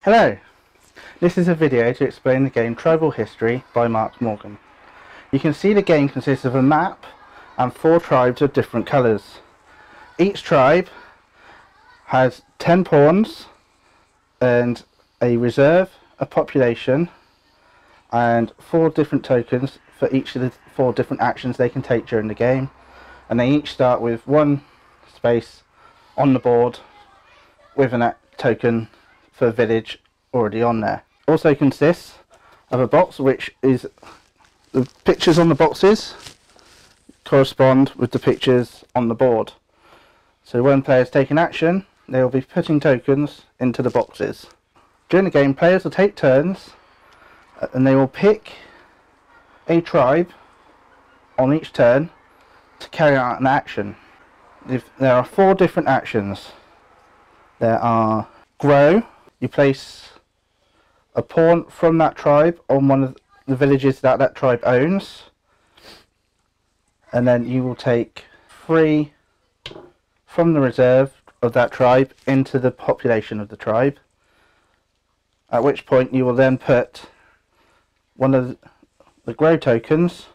Hello, this is a video to explain the game Tribal History by Mark Morgan. You can see the game consists of a map and 4 tribes of different colours. Each tribe has 10 pawns and a reserve, a population and 4 different tokens for each of the 4 different actions they can take during the game, and they each start with 1 space on the board with a token for a village already on there. Also consists of a box which is the pictures on the boxes correspond with the pictures on the board. So when players take an action, they will be putting tokens into the boxes. During the game, players will take turns and they will pick a tribe on each turn to carry out an action. There are 4 different actions. There are grow. You place a pawn from that tribe on one of the villages that that tribe owns, and then you will take 3 from the reserve of that tribe into the population of the tribe, at which point you will then put one of the grow tokens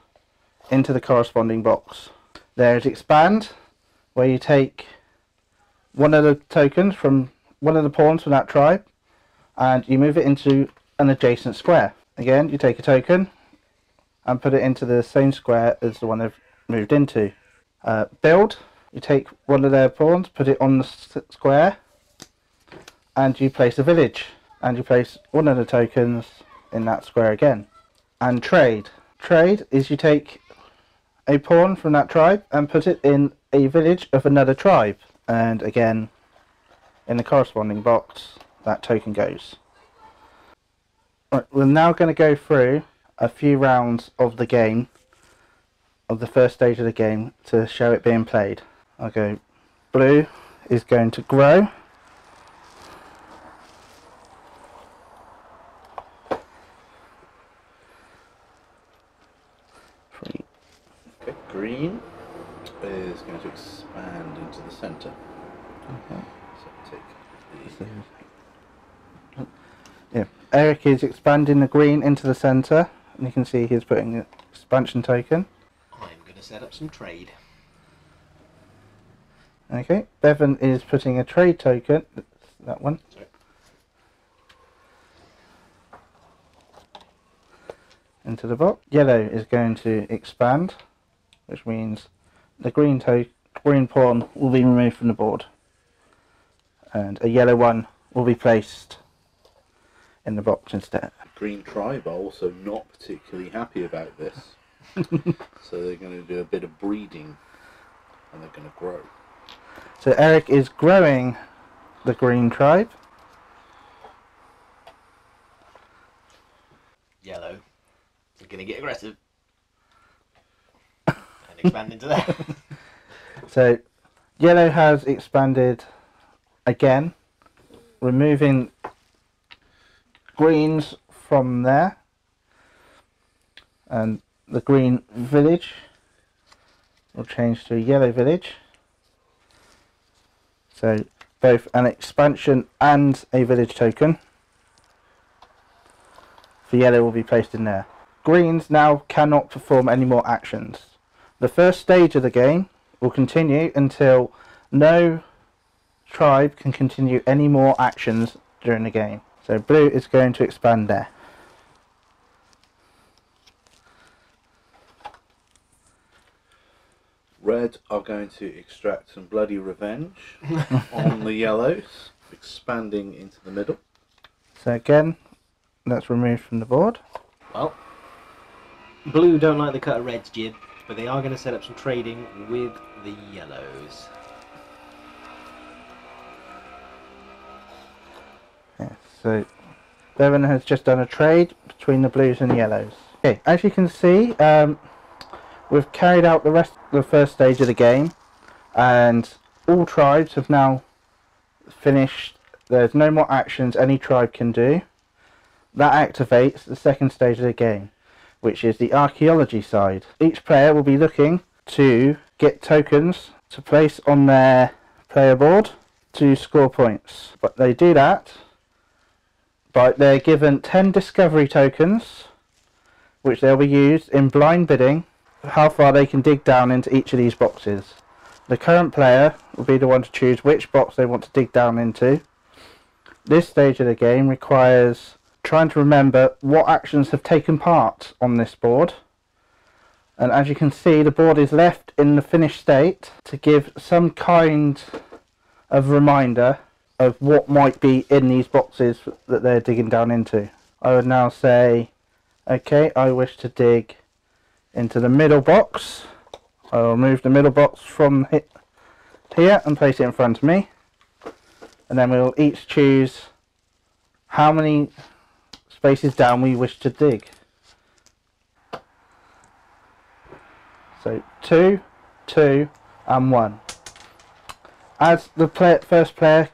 into the corresponding box. There is expand, where you take one of the tokens from one of the pawns from that tribe and you move it into an adjacent square. Again, you take a token and put it into the same square as the one they've moved into. Build, you take one of their pawns, put it on the square, and you place a village, and you place one of the tokens in that square again. And trade. Trade is you take a pawn from that tribe and put it in a village of another tribe, and again in the corresponding box that token goes. Right, we're now going to go through a few rounds of the game, of the first stage of the game, to show it being played. Okay, blue is going to grow. Okay, green is going to expand into the centre. Okay. So take Yeah, Eric is expanding the green into the centre, and you can see he's putting an expansion token. I'm going to set up some trade. Okay, Bevan is putting a trade token, that one. Sorry. Into the box. Yellow is going to expand, which means the green pawn will be removed from the board, and a yellow one will be placed in the box instead. Green tribe are also not particularly happy about this, so they're going to do a bit of breeding and they're going to grow. So Eric is growing the green tribe. Yellow is going to get aggressive and expand into there. So yellow has expanded again, removing greens from there, and the green village will change to a yellow village. So both an expansion and a village token for yellow will be placed in there. Greens now cannot perform any more actions. The first stage of the game will continue until no tribe can continue any more actions during the game. So blue is going to expand there. Red are going to extract some bloody revenge on the yellows, expanding into the middle. So again, that's removed from the board. Well, blue don't like the cut of red's jib, but they are going to set up some trading with the yellows. Yeah, so Bevan has just done a trade between the blues and the yellows. Okay, as you can see, we've carried out the rest of the first stage of the game, and all tribes have now finished. There's no more actions any tribe can do. That activates the second stage of the game, which is the archaeology side. Each player will be looking to get tokens to place on their player board to score points. But they do that But they're given 10 discovery tokens, which they'll be used in blind bidding, how far they can dig down into each of these boxes. The current player will be the one to choose which box they want to dig down into. This stage of the game requires trying to remember what actions have taken part on this board. And as you can see, the board is left in the finished state to give some kind of reminder of what might be in these boxes that they're digging down into. I would now say, okay, I wish to dig into the middle box. I will move the middle box from here and place it in front of me. And then we'll each choose how many spaces down we wish to dig. So 2, 2 and 1. As the first player,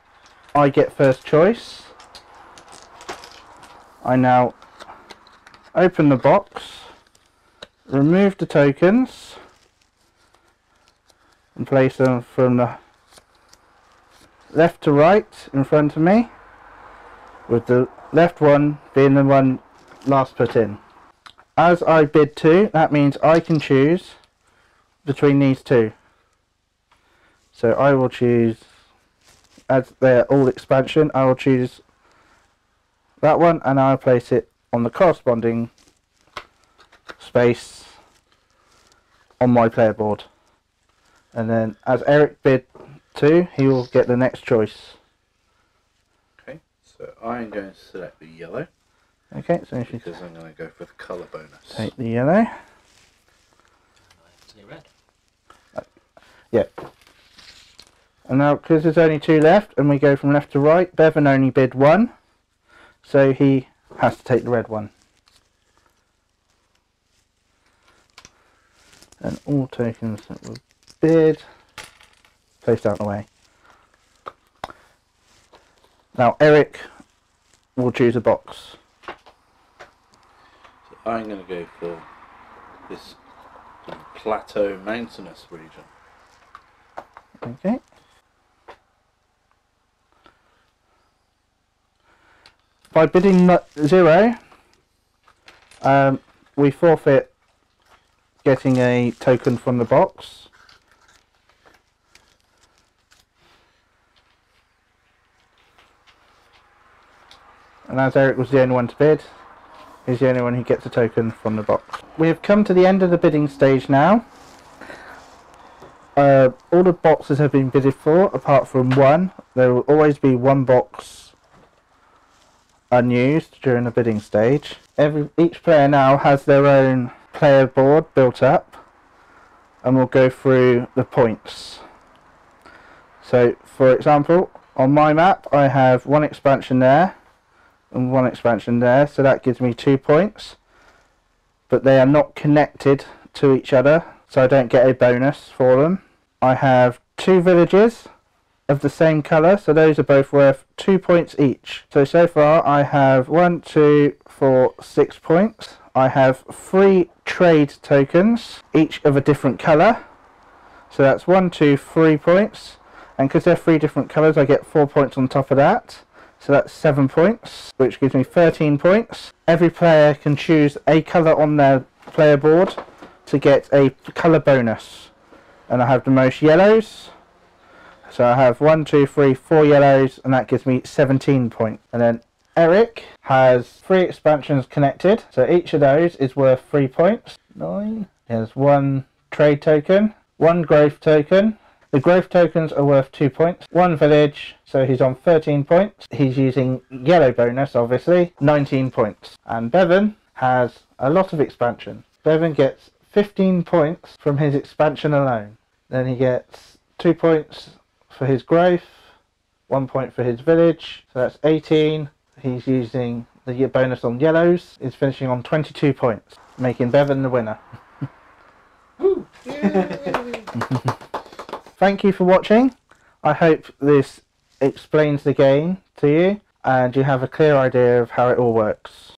I get first choice. I now open the box, remove the tokens and place them from the left to right in front of me, with the left one being the one last put in. As I bid 2, that means I can choose between these two. So I will choose, as they're all expansion, I will choose that one and I'll place it on the corresponding space on my player board. And then as Eric bid 2, he will get the next choice. Okay, so I'm going to select the yellow. Okay, so if you because I'm going to go for the colour bonus. take the yellow. Red. Yeah. And now, because there's only 2 left, and we go from left to right, Bevan only bid 1, so he has to take the red one. And all tokens that were bid, placed out of the way. Now Eric will choose a box. So I'm going to go for this plateau mountainous region. Okay. By bidding 0, we forfeit getting a token from the box. And as Eric was the only one to bid, he's the only one who gets a token from the box. We have come to the end of the bidding stage now. All the boxes have been bidded for, apart from 1. There will always be 1 box unused during the bidding stage. Each player now has their own player board built up, and we'll go through the points. So for example, on my map I have 1 expansion there and 1 expansion there, so that gives me 2 points, but they are not connected to each other, so I don't get a bonus for them. I have 2 villages of the same colour, so those are both worth 2 points each. So far I have 1, 2, 4, 6 points. I have 3 trade tokens, each of a different colour, so that's 1, 2, 3 points, and because they're 3 different colours I get 4 points on top of that, so that's 7 points, which gives me 13 points. Every player can choose a colour on their player board to get a colour bonus, and I have the most yellows. So I have 1, 2, 3, 4 yellows, and that gives me 17 points. And then Eric has 3 expansions connected, so each of those is worth 3 points. 9. He has 1 trade token, 1 growth token. The growth tokens are worth 2 points. 1 village, so he's on 13 points. He's using yellow bonus, obviously, 19 points. And Bevan has a lot of expansion. Bevan gets 15 points from his expansion alone. Then he gets 2 points for his growth, 1 point for his village, so that's 18. He's using the bonus on yellows. He's finishing on 22 points, making Bevan the winner. Woo! Thank you for watching. I hope this explains the game to you and you have a clear idea of how it all works.